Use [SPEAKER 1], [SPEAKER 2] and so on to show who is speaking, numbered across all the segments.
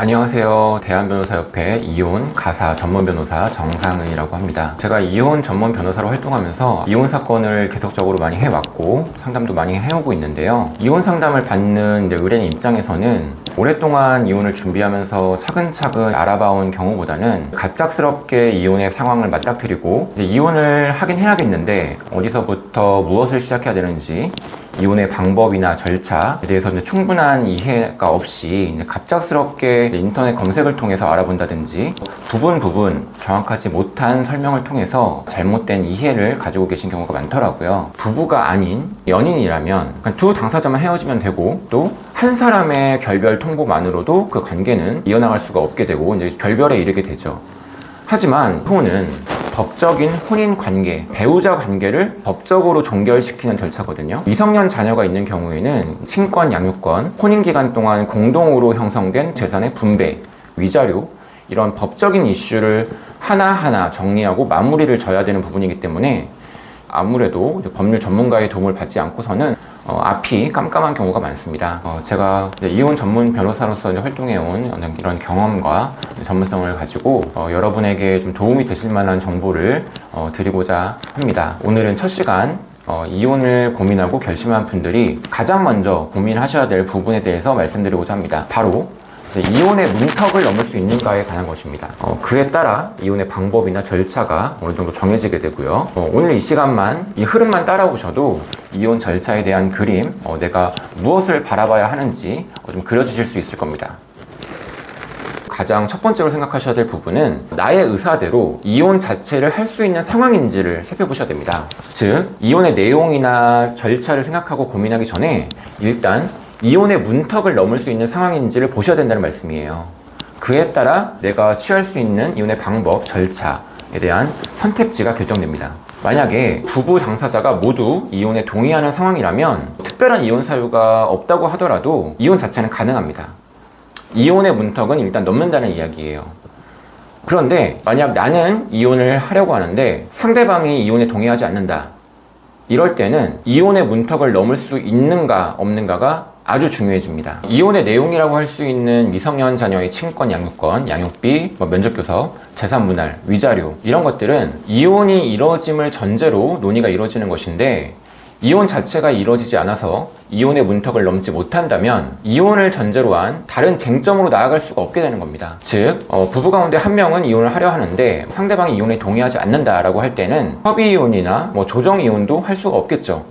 [SPEAKER 1] 안녕하세요. 대한변호사협회 이혼 가사 전문 변호사 정상은이라고 합니다. 제가 이혼 전문 변호사로 활동하면서 이혼 사건을 계속적으로 많이 해왔고 상담도 많이 해오고 있는데요. 이혼 상담을 받는 의뢰인 입장에서는 오랫동안 이혼을 준비하면서 차근차근 알아봐온 경우보다는 갑작스럽게 이혼의 상황을 맞닥뜨리고 이혼을 하긴 해야겠는데 어디서부터 무엇을 시작해야 되는지 이혼의 방법이나 절차에 대해서 충분한 이해가 없이 갑작스럽게 인터넷 검색을 통해서 알아본다든지 부분 정확하지 못한 설명을 통해서 잘못된 이해를 가지고 계신 경우가 많더라고요. 부부가 아닌 연인이라면 두 당사자만 헤어지면 되고 또 한 사람의 결별 통보만으로도 그 관계는 이어나갈 수가 없게 되고 이제 결별에 이르게 되죠. 하지만 이혼은 법적인 혼인 관계, 배우자 관계를 법적으로 종결시키는 절차거든요. 미성년 자녀가 있는 경우에는 친권, 양육권, 혼인 기간 동안 공동으로 형성된 재산의 분배, 위자료 이런 법적인 이슈를 하나하나 정리하고 마무리를 져야 되는 부분이기 때문에 아무래도 법률 전문가의 도움을 받지 않고서는 앞이 깜깜한 경우가 많습니다. 제가 이혼 전문 변호사로서 활동해온 이런 경험과 전문성을 가지고 여러분에게 좀 도움이 되실 만한 정보를 드리고자 합니다. 오늘은 첫 시간 이혼을 고민하고 결심한 분들이 가장 먼저 고민하셔야 될 부분에 대해서 말씀드리고자 합니다. 바로 이혼의 문턱을 넘을 수 있는가에 관한 것입니다. 그에 따라 이혼의 방법이나 절차가 어느 정도 정해지게 되고요. 오늘 이 시간만 이 흐름만 따라오셔도 이혼 절차에 대한 그림, 내가 무엇을 바라봐야 하는지 좀 그려주실 수 있을 겁니다. 가장 첫 번째로 생각하셔야 될 부분은 나의 의사대로 이혼 자체를 할 수 있는 상황인지를 살펴보셔야 됩니다. 즉, 이혼의 내용이나 절차를 생각하고 고민하기 전에 일단 이혼의 문턱을 넘을 수 있는 상황인지를 보셔야 된다는 말씀이에요. 그에 따라 내가 취할 수 있는 이혼의 방법, 절차에 대한 선택지가 결정됩니다. 만약에 부부 당사자가 모두 이혼에 동의하는 상황이라면 특별한 이혼 사유가 없다고 하더라도 이혼 자체는 가능합니다. 이혼의 문턱은 일단 넘는다는 이야기예요. 그런데 만약 나는 이혼을 하려고 하는데 상대방이 이혼에 동의하지 않는다. 이럴 때는 이혼의 문턱을 넘을 수 있는가 없는가가 아주 중요해집니다. 이혼의 내용이라고 할 수 있는 미성년 자녀의 친권, 양육권, 양육비, 면접교섭, 재산분할, 위자료 이런 것들은 이혼이 이루어짐을 전제로 논의가 이루어지는 것인데 이혼 자체가 이루어지지 않아서 이혼의 문턱을 넘지 못한다면 이혼을 전제로 한 다른 쟁점으로 나아갈 수가 없게 되는 겁니다. 즉, 부부 가운데 한 명은 이혼을 하려 하는데 상대방이 이혼에 동의하지 않는다라고 할 때는 협의이혼이나 조정이혼도 할 수가 없겠죠.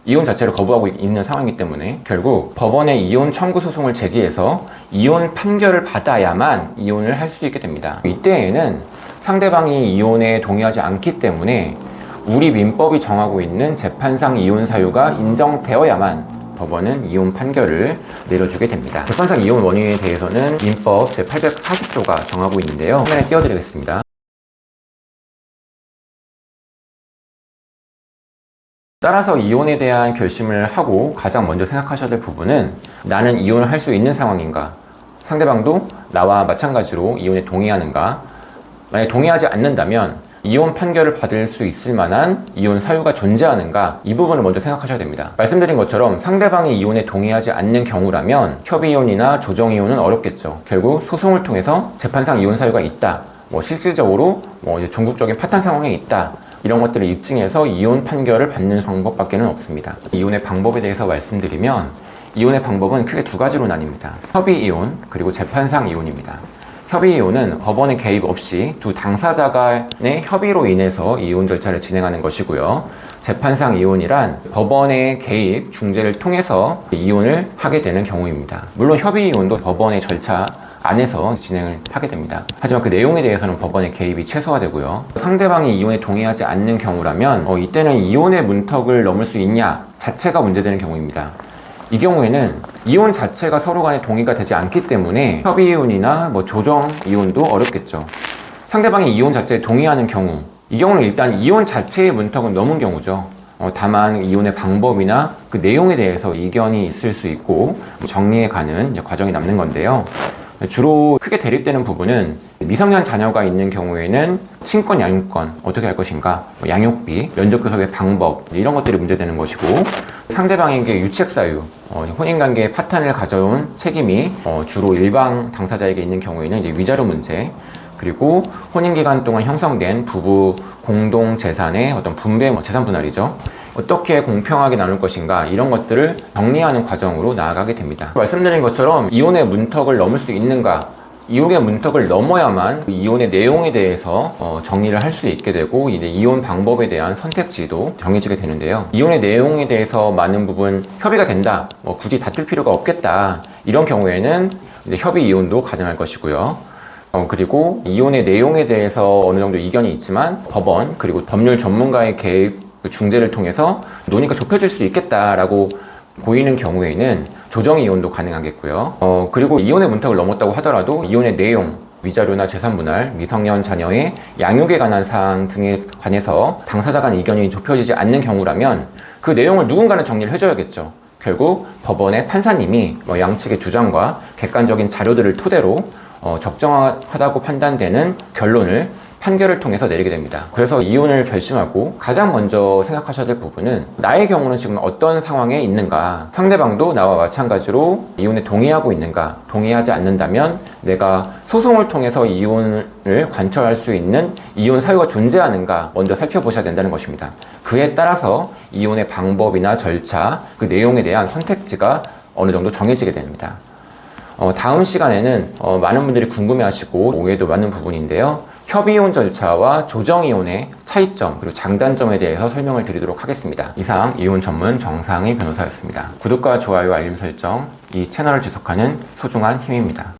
[SPEAKER 1] 이혼 자체를 거부하고 있는 상황이기 때문에 결국 법원에 이혼 청구 소송을 제기해서 이혼 판결을 받아야만 이혼을 할 수 있게 됩니다. 이때에는 상대방이 이혼에 동의하지 않기 때문에 우리 민법이 정하고 있는 재판상 이혼 사유가 인정되어야만 법원은 이혼 판결을 내려주게 됩니다. 재판상 이혼 원인에 대해서는 민법 제840조가 정하고 있는데요. 화면에 띄워드리겠습니다. 따라서 이혼에 대한 결심을 하고 가장 먼저 생각하셔야 될 부분은 나는 이혼을 할 수 있는 상황인가? 상대방도 나와 마찬가지로 이혼에 동의하는가? 만약 동의하지 않는다면 이혼 판결을 받을 수 있을 만한 이혼 사유가 존재하는가? 이 부분을 먼저 생각하셔야 됩니다. 말씀드린 것처럼 상대방이 이혼에 동의하지 않는 경우라면 협의이혼이나 조정이혼은 어렵겠죠. 결국 소송을 통해서 재판상 이혼 사유가 있다. 실질적으로 전국적인 파탄 상황에 있다. 이런 것들을 입증해서 이혼 판결을 받는 방법밖에는 없습니다. 이혼의 방법에 대해서 말씀드리면 이혼의 방법은 크게 두 가지로 나뉩니다. 협의이혼 그리고 재판상 이혼입니다. 협의이혼은 법원의 개입 없이 두 당사자 간의 협의로 인해서 이혼 절차를 진행하는 것이고요. 재판상 이혼이란 법원의 개입, 중재를 통해서 이혼을 하게 되는 경우입니다. 물론 협의이혼도 법원의 절차 안에서 진행을 하게 됩니다. 하지만 그 내용에 대해서는 법원의 개입이 최소화되고요. 상대방이 이혼에 동의하지 않는 경우라면 이때는 이혼의 문턱을 넘을 수 있냐 자체가 문제되는 경우입니다. 이 경우에는 이혼 자체가 서로 간에 동의가 되지 않기 때문에 협의이혼이나 조정이혼도 어렵겠죠. 상대방이 이혼 자체에 동의하는 경우, 이 경우는 일단 이혼 자체의 문턱은 넘은 경우죠. 다만 이혼의 방법이나 그 내용에 대해서 이견이 있을 수 있고 정리해 가는 과정이 남는 건데요. 주로 크게 대립되는 부분은 미성년 자녀가 있는 경우에는 친권, 양육권 어떻게 할 것인가, 양육비, 면접교섭의 방법 이런 것들이 문제되는 것이고 상대방에게 유책 사유, 혼인관계의 파탄을 가져온 책임이 주로 일방 당사자에게 있는 경우에는 이제 위자료 문제, 그리고 혼인기간 동안 형성된 부부 공동 재산의 어떤 분배, 재산 분할이죠. 어떻게 공평하게 나눌 것인가, 이런 것들을 정리하는 과정으로 나아가게 됩니다. 말씀드린 것처럼 이혼의 문턱을 넘을 수 있는가, 이혼의 문턱을 넘어야만 이혼의 내용에 대해서 정리를 할 수 있게 되고, 이제 이혼 방법에 대한 선택지도 정해지게 되는데요. 이혼의 내용에 대해서 많은 부분 협의가 된다, 굳이 다툴 필요가 없겠다, 이런 경우에는 이제 협의 이혼도 가능할 것이고요. 그리고 이혼의 내용에 대해서 어느 정도 이견이 있지만 법원 그리고 법률 전문가의 개입, 중재를 통해서 논의가 좁혀질 수 있겠다라고 보이는 경우에는 조정 이혼도 가능하겠고요. 그리고 이혼의 문턱을 넘었다고 하더라도 이혼의 내용, 위자료나 재산 분할, 미성년 자녀의 양육에 관한 사항 등에 관해서 당사자 간 의견이 좁혀지지 않는 경우라면 그 내용을 누군가는 정리를 해줘야겠죠. 결국 법원의 판사님이 양측의 주장과 객관적인 자료들을 토대로 적정하다고 판단되는 판결을 통해서 내리게 됩니다. 그래서 이혼을 결심하고 가장 먼저 생각하셔야 될 부분은, 나의 경우는 지금 어떤 상황에 있는가, 상대방도 나와 마찬가지로 이혼에 동의하고 있는가, 동의하지 않는다면 내가 소송을 통해서 이혼을 관철할 수 있는 이혼 사유가 존재하는가 먼저 살펴보셔야 된다는 것입니다. 그에 따라서 이혼의 방법이나 절차, 그 내용에 대한 선택지가 어느 정도 정해지게 됩니다. 다음 시간에는 많은 분들이 궁금해하시고 오해도 많은 부분인데요. 협의이혼 절차와 조정이혼의 차이점 그리고 장단점에 대해서 설명을 드리도록 하겠습니다. 이상 이혼 전문 정상의 변호사였습니다. 구독과 좋아요, 알림 설정, 이 채널을 지속하는 소중한 힘입니다.